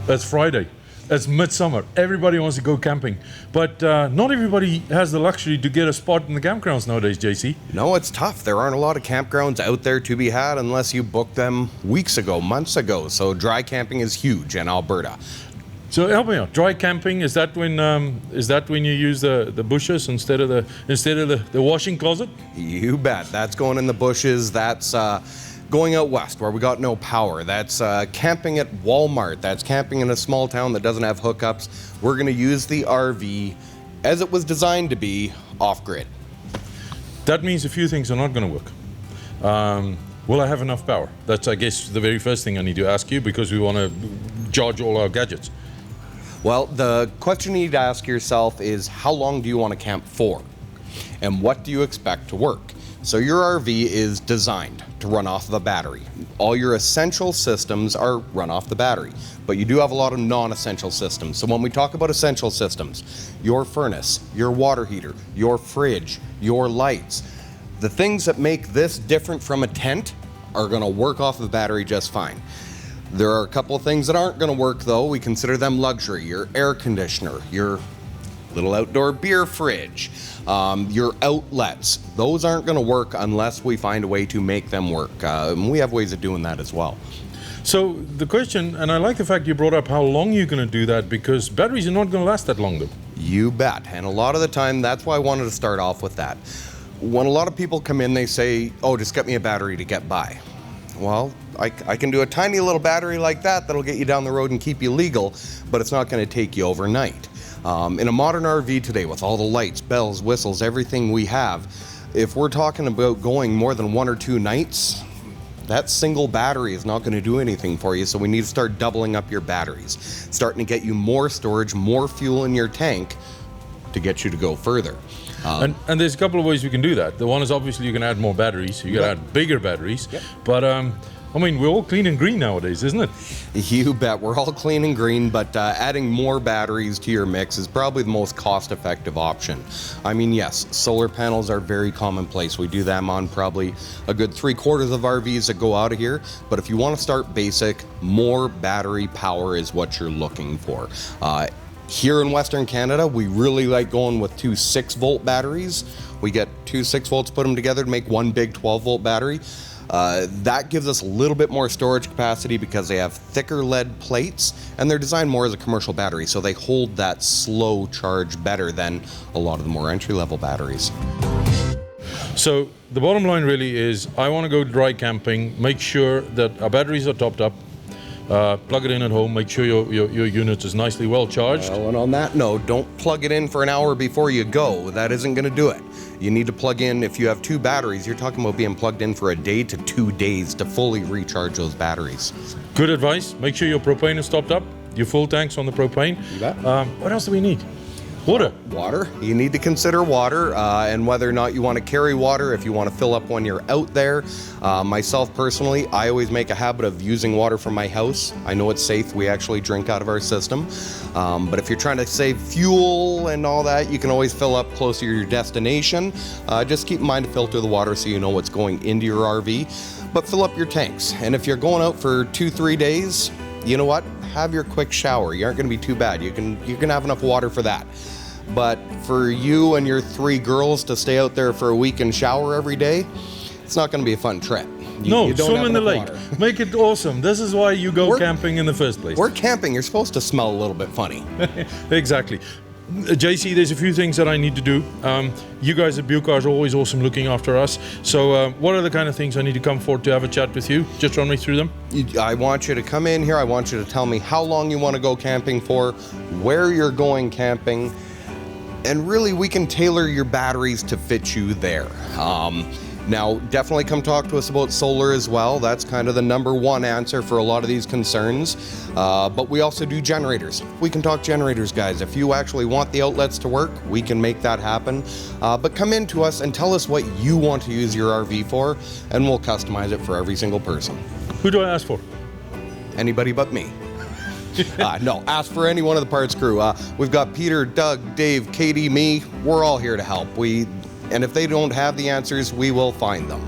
It's Friday. It's midsummer. Everybody wants to go camping. But not everybody has the luxury to get a spot in the campgrounds nowadays, JC. No, it's tough. There aren't a lot of campgrounds out there to be had unless you booked them weeks ago, months ago. So dry camping is huge in Alberta. So help me out. Dry camping, is that when you use the bushes instead of the washing closet? You bet. That's going in the bushes. That's going out west where we got no power. That's camping at Walmart. That's camping in a small town that doesn't have hookups. We're going to use the RV as it was designed to be, off-grid. That means a few things are not going to work. Will I have enough power? That's, I guess, the very first thing I need to ask you, because we want to charge all our gadgets. Well, the question you need to ask yourself is, how long do you want to camp for? And what do you expect to work? So your RV is designed to run off of a battery. All your essential systems are run off the battery, but you do have a lot of non-essential systems. So when we talk about essential systems, your furnace, your water heater, your fridge, your lights, the things that make this different from a tent are going to work off the battery just fine. There are a couple of things that aren't going to work though. We consider them luxury. Your air conditioner, your little outdoor beer fridge, your outlets. Those aren't going to work unless we find a way to make them work. And we have ways of doing that as well. So the question, and I like the fact you brought up how long you're going to do that, because batteries are not going to last that long though. You bet. And a lot of the time, that's why I wanted to start off with that. When a lot of people come in, they say, oh, just get me a battery to get by. Well, I can do a tiny little battery like that that'll get you down the road and keep you legal, but it's not going to take you overnight. In a modern RV today, with all the lights, bells, whistles, everything we have, if we're talking about going more than 1 or 2 nights, that single battery is not going to do anything for you, so we need to start doubling up your batteries, starting to get you more storage, more fuel in your tank to get you to go further. And there's a couple of ways we can do that. The one is obviously you can add more batteries, you can add bigger batteries, but I mean, we're all clean and green nowadays, isn't it? You bet. We're all clean and green, but adding more batteries to your mix is probably the most cost-effective option. I mean, yes, solar panels are very commonplace. We do them on probably a good 3/4 of RVs that go out of here, but if you want to start basic, more battery power is what you're looking for. Here in Western Canada, we really like going with 2 6-volt batteries. We get 2 6 volts, put them together to make one big 12-volt battery. That gives us a little bit more storage capacity because they have thicker lead plates and they're designed more as a commercial battery, so they hold that slow charge better than a lot of the more entry-level batteries. So the bottom line really is, I want to go dry camping, make sure that our batteries are topped up, plug it in at home, make sure your unit is nicely well charged. Well, and on that note, don't plug it in for an hour before you go. That isn't going to do it. You need to plug in, if you have 2 batteries, you're talking about being plugged in for a day to 2 days to fully recharge those batteries. Good advice. Make sure your propane is topped up, your full tanks on the propane. You bet. What else do we need? Water. Water. You need to consider water and whether or not you want to carry water, if you want to fill up when you're out there. Myself personally, I always make a habit of using water from my house. I know it's safe. We actually drink out of our system. But if you're trying to save fuel and all that, you can always fill up closer to your destination. Just keep in mind to filter the water so you know what's going into your RV. But fill up your tanks. And if you're going out for 2-3 days, you know what? Have your quick shower. You aren't going to be too bad. You can have enough water for that. But for you and your 3 girls to stay out there for a week and shower every day, it's not going to be a fun trip. You don't swim in the lake. Make it awesome. This is why you go camping in the first place. We're camping. You're supposed to smell a little bit funny. Exactly. JC, there's a few things that I need to do. You guys at Bucars are always awesome looking after us. So what are the kind of things I need to come forward to have a chat with you? Just run me through them. I want you to come in here. I want you to tell me how long you want to go camping for, where you're going camping, and really we can tailor your batteries to fit you there. Now, definitely come talk to us about solar as well. That's kind of the #1 answer for a lot of these concerns. But we also do generators. We can talk generators, guys. If you actually want the outlets to work, we can make that happen. But come in to us and tell us what you want to use your RV for, and we'll customize it for every single person. Who do I ask for? Anybody but me. No, ask for any one of the parts crew. We've got Peter, Doug, Dave, Katie, me. We're all here to help. And if they don't have the answers, we will find them.